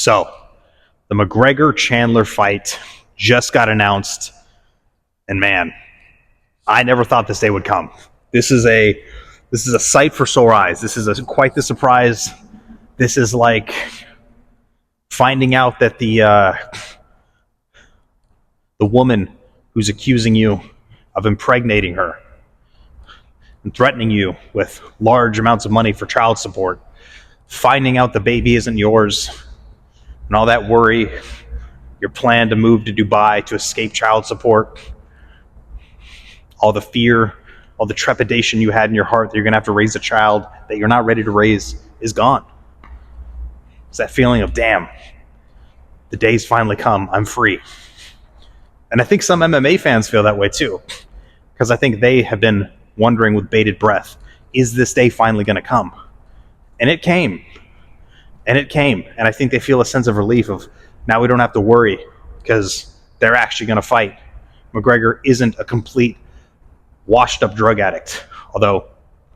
So, the McGregor-Chandler fight just got announced, and man, I never thought this day would come. This is a sight for sore eyes. This is quite the surprise. This is like finding out that the woman who's accusing you of impregnating her and threatening you with large amounts of money for child support, finding out the baby isn't yours, and all that worry, your plan to move to Dubai to escape child support, all the fear, all the trepidation you had in your heart that you're going to have to raise a child that you're not ready to raise is gone. It's that feeling of, damn, the day's finally come, I'm free. And I think some MMA fans feel that way too, because I think they have been wondering with bated breath, is this day finally going to come? And it came. And it came. And I think they feel a sense of relief of, now we don't have to worry because they're actually going to fight. McGregor isn't a complete washed up drug addict, although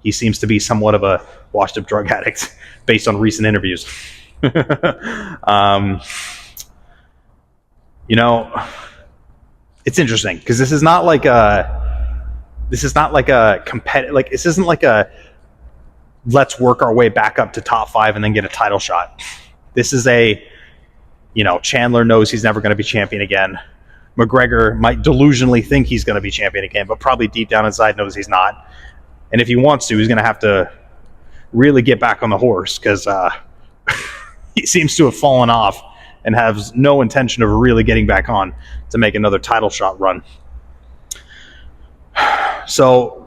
he seems to be somewhat of a washed up drug addict based on recent interviews. It's interesting because this is not like a competitive, like this isn't like a let's work our way back up to top 5 and then get a title shot. This is Chandler knows he's never going to be champion again. McGregor might delusionally think he's going to be champion again, but probably deep down inside knows he's not. And if he wants to, he's going to have to really get back on the horse because he seems to have fallen off and has no intention of really getting back on to make another title shot run. So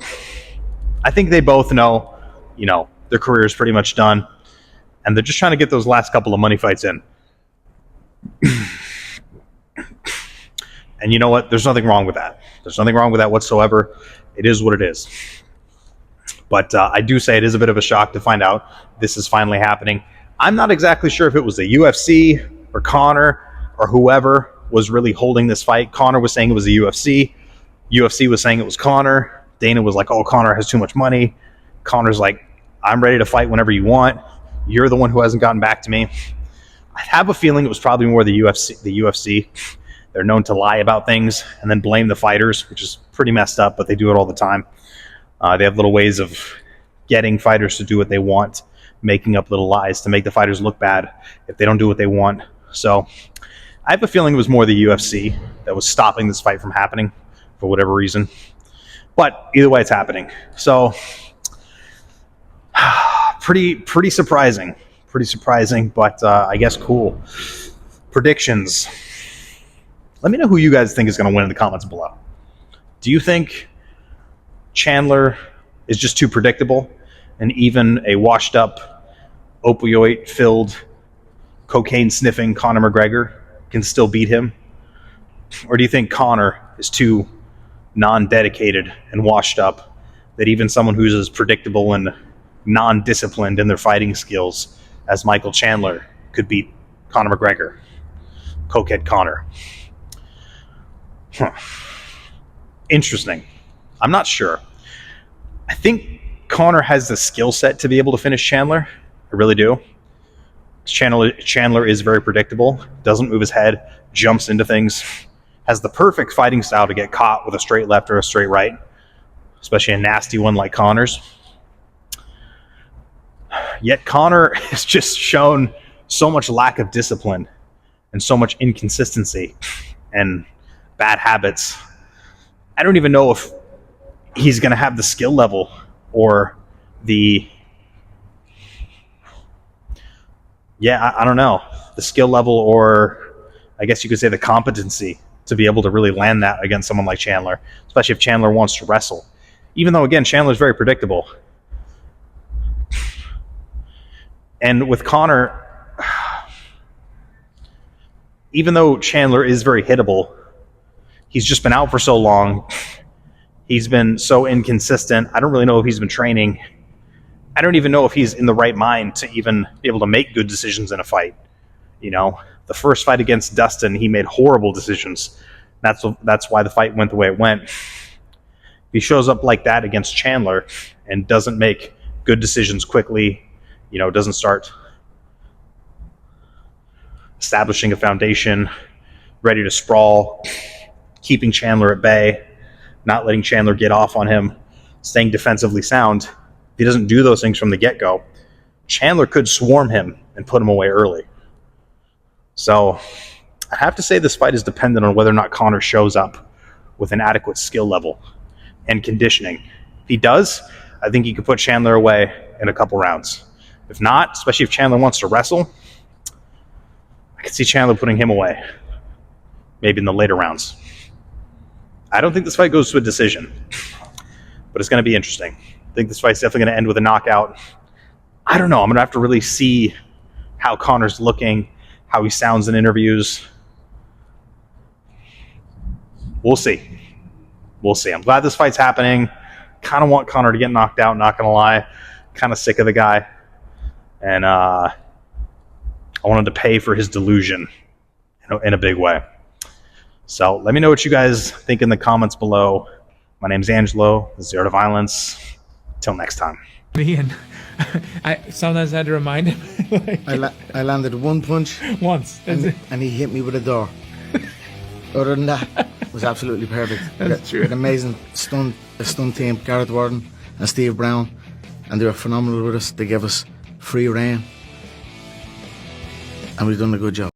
I think they both know, their career is pretty much done, and they're just trying to get those last couple of money fights in. And you know what? There's nothing wrong with that. There's nothing wrong with that whatsoever. It is what it is. But I do say it is a bit of a shock to find out this is finally happening. I'm not exactly sure if it was the UFC or Conor or whoever was really holding this fight. Conor was saying it was the UFC. UFC was saying it was Conor. Dana was like, oh, Conor has too much money. Conor's like, I'm ready to fight whenever you want. You're the one who hasn't gotten back to me. I have a feeling it was probably more the UFC. They're known to lie about things and then blame the fighters, which is pretty messed up, but they do it all the time. They have little ways of getting fighters to do what they want, making up little lies to make the fighters look bad if they don't do what they want. So I have a feeling it was more the UFC that was stopping this fight from happening for whatever reason. But either way, it's happening. So pretty surprising. Pretty surprising, but I guess cool. Predictions. Let me know who you guys think is going to win in the comments below. Do you think Chandler is just too predictable and even a washed-up, opioid-filled, cocaine-sniffing Conor McGregor can still beat him? Or do you think Conor is too non-dedicated and washed up that even someone who's as predictable and non-disciplined in their fighting skills as Michael Chandler could beat Conor McGregor? Cokehead Conor. Interesting. I'm not sure. I think Conor has the skill set to be able to finish Chandler. I really do. Chandler is very predictable, doesn't move his head, jumps into things, has the perfect fighting style to get caught with a straight left or a straight right, especially a nasty one like Conor's. Yet Conor has just shown so much lack of discipline and so much inconsistency and bad habits. I don't even know if he's going to have the skill level or the... I don't know. The skill level, or I guess you could say the competency to be able to really land that against someone like Chandler, especially if Chandler wants to wrestle. Even though, again, Chandler's very predictable. And with Conor, even though Chandler is very hittable, he's just been out for so long. He's been so inconsistent. I don't really know if he's been training. I don't even know if he's in the right mind to even be able to make good decisions in a fight. The first fight against Dustin, he made horrible decisions. That's why the fight went the way it went. If he shows up like that against Chandler and doesn't make good decisions quickly, doesn't start establishing a foundation, ready to sprawl, keeping Chandler at bay, not letting Chandler get off on him, staying defensively sound. If he doesn't do those things from the get-go, Chandler could swarm him and put him away early. So I have to say this fight is dependent on whether or not Conor shows up with an adequate skill level and conditioning. If he does, I think he could put Chandler away in a couple rounds. If not, especially if Chandler wants to wrestle, I could see Chandler putting him away, maybe in the later rounds. I don't think this fight goes to a decision, but it's going to be interesting. I think this fight's definitely going to end with a knockout. I don't know. I'm going to have to really see how Conor's looking, how he sounds in interviews. We'll see. We'll see. I'm glad this fight's happening. Kind of want Conor to get knocked out, not going to lie. Kind of sick of the guy. And I wanted to pay for his delusion in a big way. So let me know what you guys think in the comments below. My name's Angelo. This is The Art of Violence. Till next time. Ian, I sometimes had to remind him. Like, I landed one punch once. and he hit me with a door. Other than that, it was absolutely perfect. That's true. An amazing stunt team, Garrett Warden and Steve Brown, and they were phenomenal with us. They gave us free rein, and we've done a good job.